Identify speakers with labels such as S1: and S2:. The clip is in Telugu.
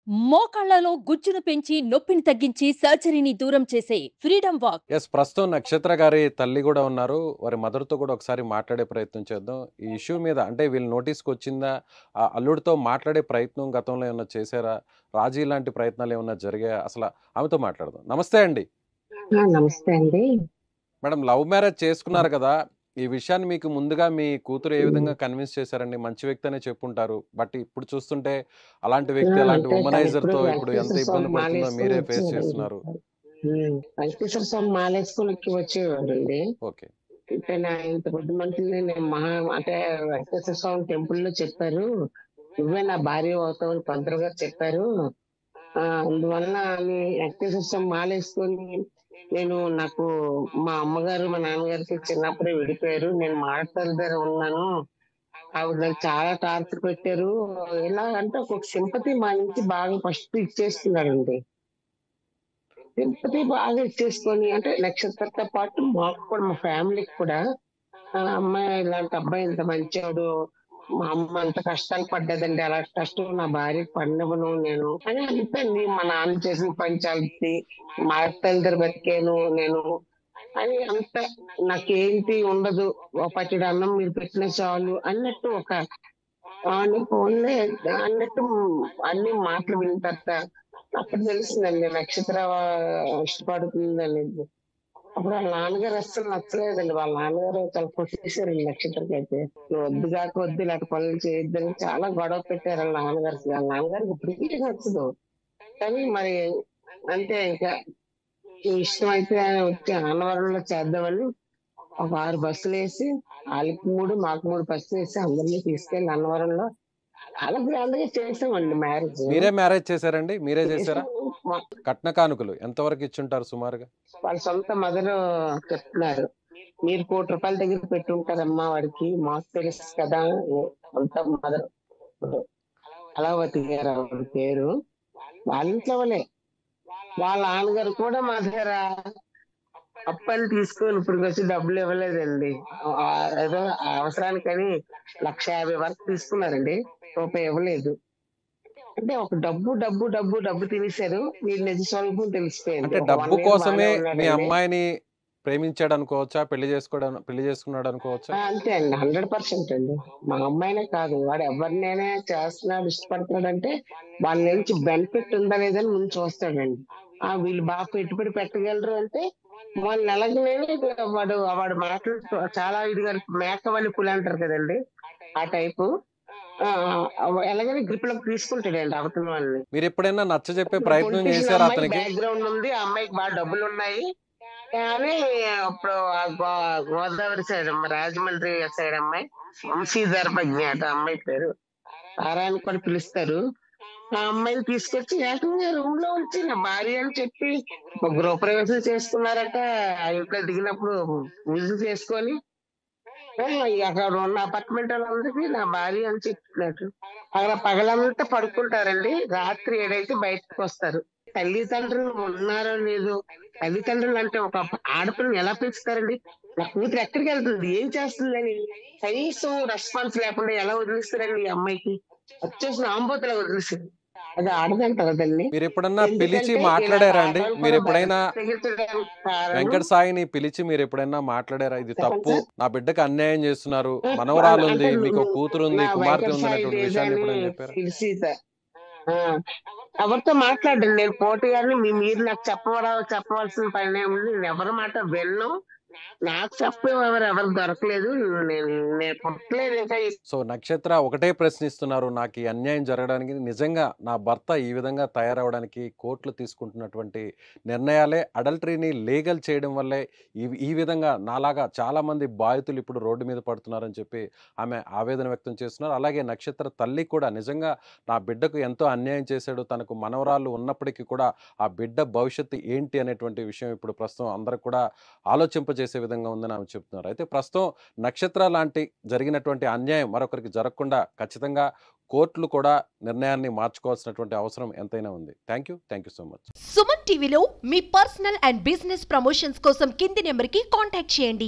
S1: మోకాళ్లలో గుజ్జును పెంచి నొప్పిని తగ్గించి సర్జరీని దూరం చేసే ఫ్రీడమ్ వాక్.
S2: ప్రస్తుతం నక్షత్ర గారి తల్లి కూడా ఉన్నారు. వారి మదర్‌తో కూడా ఒకసారి మాట్లాడే ప్రయత్నం చేద్దాం. ఈ ఇష్యూ మీద అంటే వీళ్ళ నోటీస్‌కొచ్చిందా? అల్లుడితో మాట్లాడే ప్రయత్నం గతంలో ఏమన్నా చేశారా? రాజీ లాంటి ప్రయత్నాలు ఏమన్నా జరిగాయా? ఆమెతో మాట్లాడదాం. నమస్తే అండి.
S3: నమస్తే అండి.
S2: మేడం, లవ్ మ్యారేజ్ చేసుకున్నారు కదా! ఈ విషయాన్ని మీకు ముందుగా మీ కూతురు ఏ విధంగా కన్విన్స్ చేశారండి? మంచి వ్యక్తి అనే చెప్పుంటారు. బట్ ఇప్పుడు చూస్తుంటే అలాంటి వ్యక్తి, అలాంటి
S3: అంటే తనెప్పుడు
S2: వుమనైజర్‌తో ఇప్పుడు ఎంత
S3: వెంకటేశ్వర
S2: ఇబ్బంది
S3: స్వామి
S2: పడుతుందో
S3: మాలేసుకొని
S2: మీరే ఫేస్
S3: వచ్చేవాడండి.
S2: చేస్తున్నారు.
S3: వెంకటేశ్వర స్వామి మాలేసుకొని వచ్చేవాడండి.
S2: ఓకే.
S3: అంటే నా ఇంత కొద్ది మనుషుల్ని నేను అంటే వెంకటేశ్వర స్వామి టెంపుల్ లో చెప్పారు, నువ్వే నా భార్య అవుతావని పంతులు గారు చెప్పారు. అందువల్ల వెంకటేశ్వర స్వామి మాలేసుకొని నాకు మా అమ్మగారు మా నాన్నగారికి చిన్నప్పుడే విడిపోయారు, నేను మాటల దగ్గర ఉన్నాను, ఆవిడ నాకు చాలా టార్చర్ పెట్టారు. ఎలా అంటే ఒక సింపతి మా నుంచి బాగా ఫస్ట్ ఇచ్చేస్తున్నాడండి. సింపతి బాగా ఇచ్చేసుకొని అంటే నక్షత్రతో పాటు మాకు కూడా మా ఫ్యామిలీకి కూడా అమ్మాయి ఇలాంటి అబ్బాయి ఇంత మంచోడు, మా అమ్మ అంత కష్టాలు పడ్డదండి, అలా కష్టం నా భార్యకి పడినవను నేను అని అంతండి. మా నాన్న చేసిన పంచాయతీ మా అత్తల దగ్గర బతికాను నేను అని అంత, నాకేంటి ఉండదు, ఒక పచ్చడి అన్నం మీరు పెట్టిన చాలు అన్నట్టు ఒక ఫోన్లే అన్నట్టు అన్ని మాటలు విన్న తర్వాత అప్పుడు తెలిసిందండి నక్షత్ర ఇష్టపడుతుంది అనేది. అప్పుడు వాళ్ళ నాన్నగారు అస్సలు నచ్చలేదండి. వాళ్ళ నాన్నగారు చాలా కొట్టేశారండి నక్షత్రకి అయితే. నువ్వు వద్దు కాక వద్దు ఇలాంటి పనులు చేయొద్దని చాలా గొడవ పెట్టారు వాళ్ళ నాన్నగారు. వాళ్ళ నాన్నగారికి ఇప్పటికీ నచ్చదు. కానీ మరి అంతే ఇంకా ఇష్టం అయితే వచ్చి అన్నవరంలో చేద్దామని ఒక 6 బస్సులు వేసి, వాళ్ళకి 3 మాకు 3 బస్సులు వేసి అందరినీ తీసుకెళ్లి అన్నవరంలో చాలా గ్రాండ్ గా చేసామండి మ్యారేజ్.
S2: మీరే మ్యారేజ్ చేశారండి? మీరే చేశారా? కట్న కానుకలు ఎంతవరకు ఇచ్చుంటారు సుమారుగా?
S3: వాళ్ళ సొంత మదర్ చెప్తున్నారు, మీరు ₹1,00,00,000 దగ్గర పెట్టుంటారమ్మా వాడికి, మాకు తెలుసు కదా. సొంత మదర్ కళావతి గారు ఆవిడ పేరు. వాళ్ళ ఇంట్లో వాళ్ళే. వాళ్ళ నాన్నగారు కూడా మా దగ్గర అప్పని తీసుకొని ఇప్పుడు వచ్చి డబ్బులు ఇవ్వలేదండి. ఏదో అవసరానికని 1,50,000 వరకు తీసుకున్నారండి, రూపాయి ఇవ్వలేదు. అంటే ఒక డబ్బు డబ్బు డబ్బు డబ్బు తినేశారు. వీళ్ళ నిజ స్వరూపం తెలిసిపోయింది.
S2: అంటే
S3: ఒక
S2: డబ్బు
S3: 1 ఇయర్
S2: కోసమే
S3: బాగానే
S2: మీ
S3: ఉన్నాడండి.
S2: అమ్మాయిని ప్రేమించాడు అనుకోవచ్చా? పెళ్లి చేసుకున్నాడు అనుకోవచ్చా?
S3: అంతే అండి, 100% అండి. మా అమ్మాయినే కాదు, వాడు ఎవరినైనా చేస్తున్నాడు ఇష్టపడుతున్నాడు అంటే వాళ్ళ నుంచి బెనిఫిట్ ఉందా లేదని ముందు చూస్తాడండి. వీళ్ళు బాగా పెట్టుబడి పెట్టగలరు అంటే వాళ్ళు నెలగలేని వాడు వాడు మాటలు చాలా ఇదిగా మేకవల్లి పులి అంటారు కదండి, ఆ టైపు. ఎలాగైనా గ్రిప్ లోకి తీసుకుంటాడండి అవతల వాళ్ళని.
S2: మీరు ఎప్పుడైనా నచ్చజెప్పే
S3: ఇప్పుడు
S2: ప్రయత్నం
S3: పొలిటీషియన్
S2: చేశారా
S3: అమ్మాయి
S2: అతనికి?
S3: బ్యాక్గ్రౌండ్ ఉంది, ఆ అమ్మాయికి బాగా డబ్బులు ఉన్నాయి కానీ ఇప్పుడు గోదావరి సైడ్ రాజమండ్రి సైడ్ అమ్మాయి వంశీధర్ ప్రజ్ఞాత అమ్మాయి పేరు, తారాన్ని కూడా పిలుస్తారు. ఆ అమ్మాయిని తీసుకొచ్చి ఏకంగా రూమ్ లో ఉంచి నా భార్య అని చెప్పి ఒక గృహప్రవేశం చేసుకున్నారట. ఆ ఇంట్లో దిగినప్పుడు పూజలు చేసుకొని అక్కడ ఉన్న అపార్ట్మెంట్ వాళ్ళందరికీ నా భార్య అని చెప్తున్నట్టు. అక్కడ పగలంతా పడుకుంటారండి, రాత్రి 7 బయటకు వస్తారు. తల్లిదండ్రులు ఉన్నారో లేదో, తల్లిదండ్రులు అంటే ఒక ఆడపిల్లని ఎలా పెంచుతారండి? నా కూతురు ఎక్కడికి వెళ్తుంది, ఏం చేస్తుందని కనీసం రెస్పాన్స్ లేకుండా ఎలా వదిలిస్తారండి ఈ అమ్మాయికి? వచ్చేసిన ఆంబోతులా వదిలేసింది. అది ఆడదంట కదండి.
S2: మీరు ఎప్పుడన్నా పిలిచి
S3: ఎందుకంటే ఇలా
S2: మాట్లాడారా అండి?
S3: ఆడవాళ్ళు
S2: మీరు
S3: కూడా
S2: ఎప్పుడైనా
S3: తెగించడానికి కారణం
S2: వెంకట సాయిని పిలిచి మీరు ఎప్పుడైనా మాట్లాడారా? ఇది
S3: చెప్పండి
S2: తప్పు,
S3: సార్.
S2: నా బిడ్డకి అన్యాయం చేస్తున్నారు, మనవరాలు
S3: అంటే
S2: ఉంది, మీకు కూతురు ఉంది,
S3: నా
S2: కుమార్తె
S3: వెంకట
S2: ఉంది
S3: సాయి
S2: అనేటువంటి విషయాన్ని
S3: లేదని
S2: ఎప్పుడైనా చెప్పారా?
S3: తెలిసి ఆ ఎవరితో మాట్లాడండి, నేను పోటీ గారిని మీరు నాకు చెప్పవలసిన పని ఏముంది, నేను ఎవరి మాట విన్ను, నాకు చెప్పేవారు ఎవరు దొరకలేదు, నేను నేను పుట్టలేదు ఇంకా.
S2: సో నక్షత్ర ఒకటే ప్రశ్నిస్తున్నారు, నాకు ఈ అన్యాయం జరగడానికి, నిజంగా నా భర్త ఈ విధంగా తయారవడానికి కోర్టులు తీసుకుంటున్నటువంటి నిర్ణయాలే అడల్టరీని లీగల్ చేయడం వల్లే ఈ విధంగా నాలాగా చాలామంది బాధితులు ఇప్పుడు రోడ్డు మీద పడుతున్నారని చెప్పి ఆమె ఆవేదన వ్యక్తం చేస్తున్నారు. అలాగే నక్షత్ర తల్లి కూడా నిజంగా నా బిడ్డకు ఎంతో అన్యాయం చేశాడు, తనకు మనవరాళ్ళు ఉన్నప్పటికీ కూడా ఆ బిడ్డ భవిష్యత్తు ఏంటి అనేటువంటి విషయం ఇప్పుడు ప్రస్తుతం అందరూ కూడా ఆలోచింపజేసే విధంగా ఉందని ఆమె చెప్తున్నారు. అయితే ప్రస్తుతం నక్షత్ర లాంటి జరిగినటువంటి అన్యాయం మరొకరికి జరగకుండా ఖచ్చితంగా కోర్టులు కూడా నిర్ణయాన్ని మార్చుకోవాల్సినటువంటి అవసరం ఎంతైనా ఉంది. Thank you so much.
S1: Suman టీవీలో మీ పర్సనల్ అండ్ బిజినెస్ ప్రమోషన్స్ కోసం కింది నెంబర్కి కాంటాక్ట్ చేయండి.